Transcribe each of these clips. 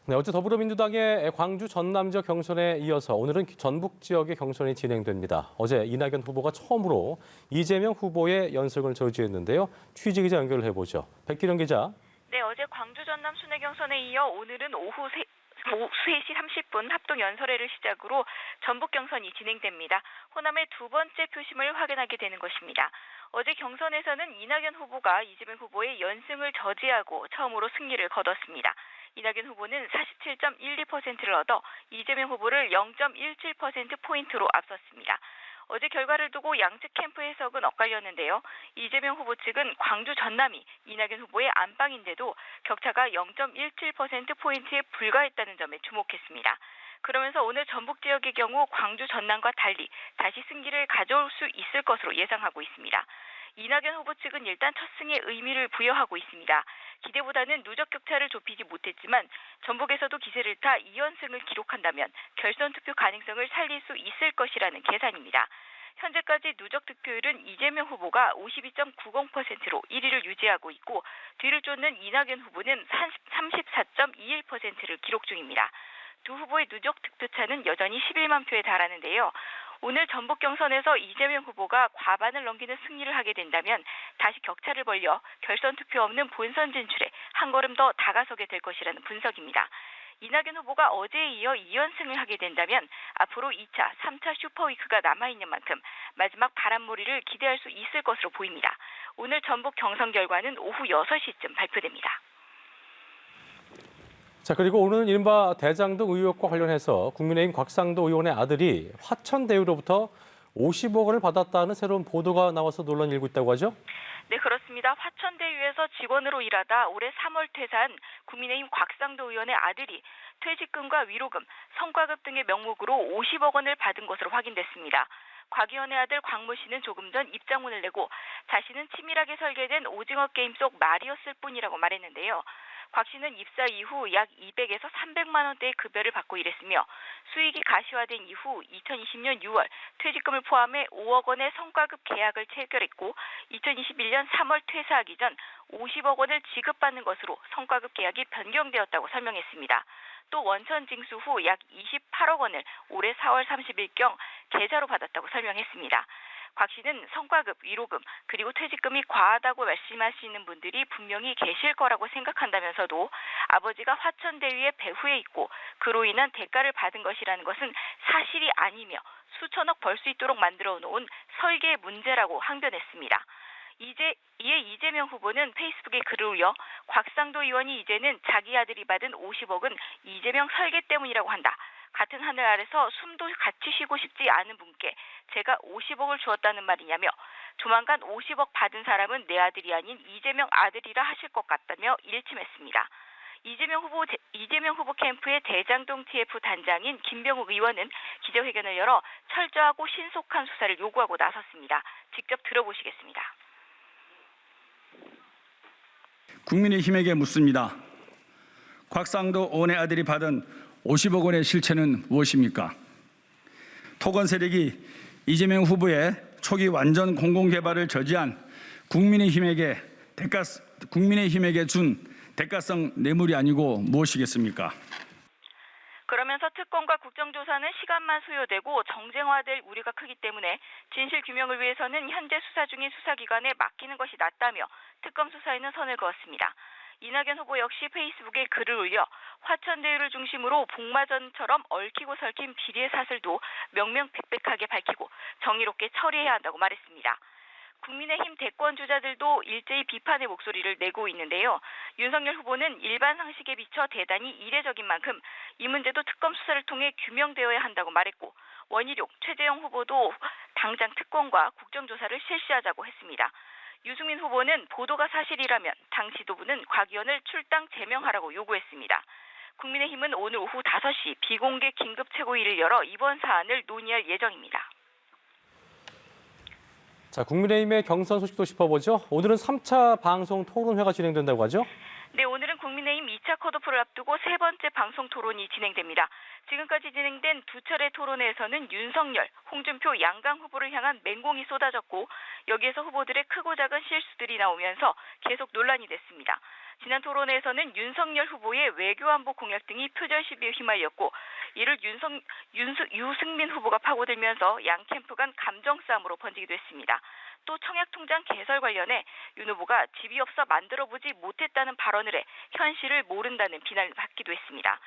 네, 어제 더불어민주당의 광주 전남 지역 경선에 이어서 오늘은 전북 지역의 경선이 진행됩니다. 어제 이낙연 후보가 처음으로 이재명 후보의 연승을 저지했는데요. 취재 기자 연결을 해보죠. 백기령 기자. 네, 어제 광주 전남 순회 경선에 이어 오늘은 오후 3시 30분 합동 연설회를 시작으로 전북 경선이 진행됩니다. 호남의 두 번째 표심을 확인하게 되는 것입니다. 어제 경선에서는 이낙연 후보가 이재명 후보의 연승을 저지하고 처음으로 승리를 거뒀습니다. 이낙연 후보는 47.12%를 얻어 이재명 후보를 0.17%포인트로 앞섰습니다. 어제 결과를 두고 양측 캠프 해석은 엇갈렸는데요. 이재명 후보 측은 광주 전남이 이낙연 후보의 안방인데도 격차가 0.17%포인트에 불과했다는 점에 주목했습니다. 그러면서 오늘 전북 지역의 경우 광주 전남과 달리 다시 승기를 가져올 수 있을 것으로 예상하고 있습니다. 이낙연 후보 측은 일단 첫 승에 의미를 부여하고 있습니다. 기대보다는 누적 격차를 좁히지 못했지만 전북에서도 기세를 타 2연승을 기록한다면 결선 투표 가능성을 살릴 수 있을 것이라는 계산입니다. 현재까지 누적 득표율은 이재명 후보가 52.90%로 1위를 유지하고 있고 뒤를 쫓는 이낙연 후보는 34.21%를 기록 중입니다. 두 후보의 누적 득표차는 여전히 11만 표에 달하는데요. 오늘 전북 경선에서 이재명 후보가 과반을 넘기는 승리를 하게 된다면 다시 격차를 벌려 결선 투표 없는 본선 진출에 한 걸음 더 다가서게 될 것이라는 분석입니다. 이낙연 후보가 어제에 이어 2연승을 하게 된다면 앞으로 2차, 3차 슈퍼위크가 남아있는 만큼 마지막 바람몰이를 기대할 수 있을 것으로 보입니다. 오늘 전북 경선 결과는 오후 6시쯤 발표됩니다. 자, 그리고 오늘은 이른바 대장동 의혹과 관련해서 국민의힘 곽상도 의원의 아들이 화천대유로부터 50억 원을 받았다는 새로운 보도가 나와서 논란이 일고 있다고 하죠? 네, 그렇습니다. 화천대유에서 직원으로 일하다 올해 3월 퇴사한 국민의힘 곽상도 의원의 아들이 퇴직금과 위로금, 성과급 등의 명목으로 50억 원을 받은 것으로 확인됐습니다. 곽 의원의 아들 곽모 씨는 조금 전 입장문을 내고 자신은 치밀하게 설계된 오징어 게임 속 말이었을 뿐이라고 말했는데요. 곽 씨는 입사 이후 약 200에서 300만 원대의 급여를 받고 일했으며 수익이 가시화된 이후 2020년 6월 퇴직금을 포함해 5억 원의 성과급 계약을 체결했고 2021년 3월 퇴사하기 전 50억 원을 지급받는 것으로 성과급 계약이 변경되었다고 설명했습니다. 또 원천 징수 후 약 28억 원을 올해 4월 30일경 계좌로 받았다고 설명했습니다. 곽 씨는 성과급, 위로금, 그리고 퇴직금이 과하다고 말씀하시는 분들이 분명히 계실 거라고 생각한다면서도 아버지가 화천대유의 배후에 있고 그로 인한 대가를 받은 것이라는 것은 사실이 아니며 수천억 벌 수 있도록 만들어 놓은 설계의 문제라고 항변했습니다. 이에 이재명 후보는 페이스북에 글을 올려 곽상도 의원이 이제는 자기 아들이 받은 50억은 이재명 설계 때문이라고 한다. 같은 하늘 아래서 숨도 같이 쉬고 싶지 않은 분께 제가 50억을 주었다는 말이냐며 조만간 50억 받은 사람은 내 아들이 아닌 이재명 아들이라 하실 것 같다며 일침했습니다. 이재명 후보 캠프의 대장동 TF 단장인 김병욱 의원은 기자회견을 열어 철저하고 신속한 수사를 요구하고 나섰습니다. 직접 들어보시겠습니다. 국민의힘에게 묻습니다. 곽상도 의원의 아들이 받은 50억 원의 실체는 무엇입니까? 토건 세력이 이재명 후보의 초기 완전 공공개발을 저지한 국민의힘에게 준 대가성 뇌물이 아니고 무엇이겠습니까? 그러면서 특검과 국정조사는 시간만 소요되고 정쟁화될 우려가 크기 때문에 진실규명을 위해서는 현재 수사 중인 수사기관에 맡기는 것이 낫다며 특검 수사에는 선을 그었습니다. 이낙연 후보 역시 페이스북에 글을 올려 화천대유를 중심으로 복마전처럼 얽히고 설킨 비리의 사슬도 명명백백하게 밝히고 정의롭게 처리해야 한다고 말했습니다. 국민의힘 대권 주자들도 일제히 비판의 목소리를 내고 있는데요. 윤석열 후보는 일반 상식에 비춰 대단히 이례적인 만큼 이 문제도 특검 수사를 통해 규명되어야 한다고 말했고 원희룡, 최재형 후보도 당장 특검과 국정조사를 실시하자고 했습니다. 유승민 후보는 보도가 사실이라면 당 지도부는 곽 의원을 출당 제명하라고 요구했습니다. 국민의힘은 오늘 오후 5시 비공개 긴급 최고위를 열어 이번 사안을 논의할 예정입니다. 자, 국민의힘의 경선 소식도 짚어보죠. 오늘은 3차 방송 토론회가 진행된다고 하죠? 네, 오늘은 국민의힘 2차 컷오프를 앞두고 세 번째 방송 토론이 진행됩니다. 지금까지 진행된 두 차례 토론회에서는 윤석열, 홍준표, 양강 후보를 향한 맹공이 쏟아졌고 여기에서 후보들의 크고 작은 실수들이 나오면서 계속 논란이 됐습니다. 지난 토론회에서는 윤석열 후보의 외교안보 공약 등이 표절 시비에 휘말렸고 이를 유승민 후보가 파고들면서 양 캠프 간 감정 싸움으로 번지기도 했습니다. 또 청약통장 개설 관련해 윤 후보가 집이 없어 만들어보지 못했다는 발언을 해 현실을 모른다는 비난을 받기도 했습니다.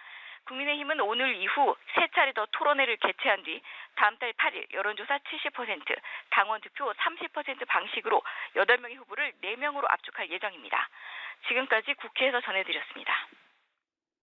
국민의힘은 오늘 이후 3차례 더 토론회를 개최한 뒤 다음 달 8일 여론조사 70%, 당원 투표 30% 방식으로 8명의 후보를 4명으로 압축할 예정입니다. 지금까지 국회에서 전해드렸습니다.